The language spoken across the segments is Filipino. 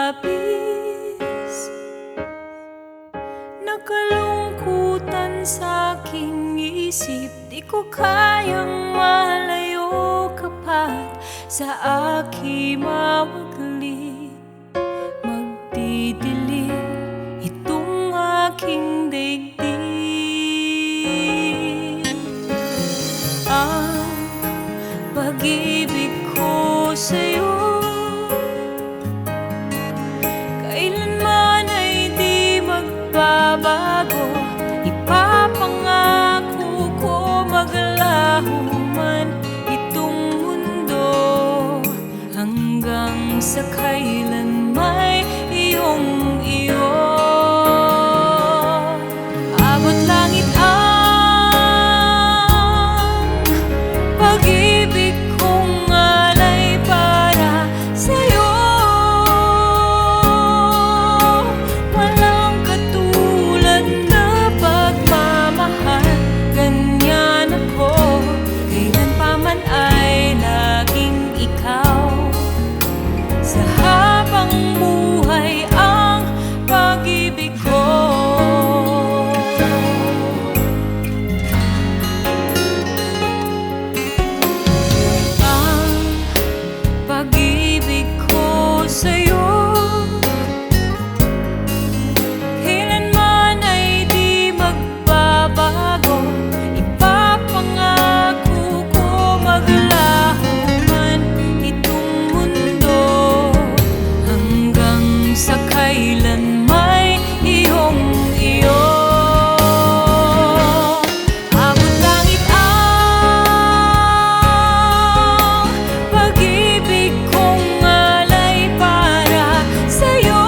labis. Nakalungkutan sa aking isip, di ko kayang malayo ka pa't sa aking mawaglit. Magdidilim itong aking daigdig. Ang pag-ibig ko sa'yo kailanman ay di magbabago. Ipapangako ko maglaho man itong mundo, hanggang sa kailan may iyong iyo. Abot langit ang pag-ibig kong alay para sa'yo. Walang katulad na pagmamahal, ganyan ako. Kailan pa man ay laging ikaw. Sa habang buhay ang pag-ibig ko. Ang pag-ibig ko sa'yo kailanman ay di magbabago. Ipapangako ko maglaho man itong mundo, hanggang sa kailan may iyong iyo. Abot langit ang pag-ibig kong alay para sa'yo.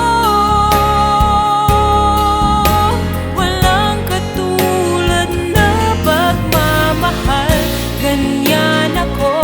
Walang katulad na pagmamahal, ganyan ako.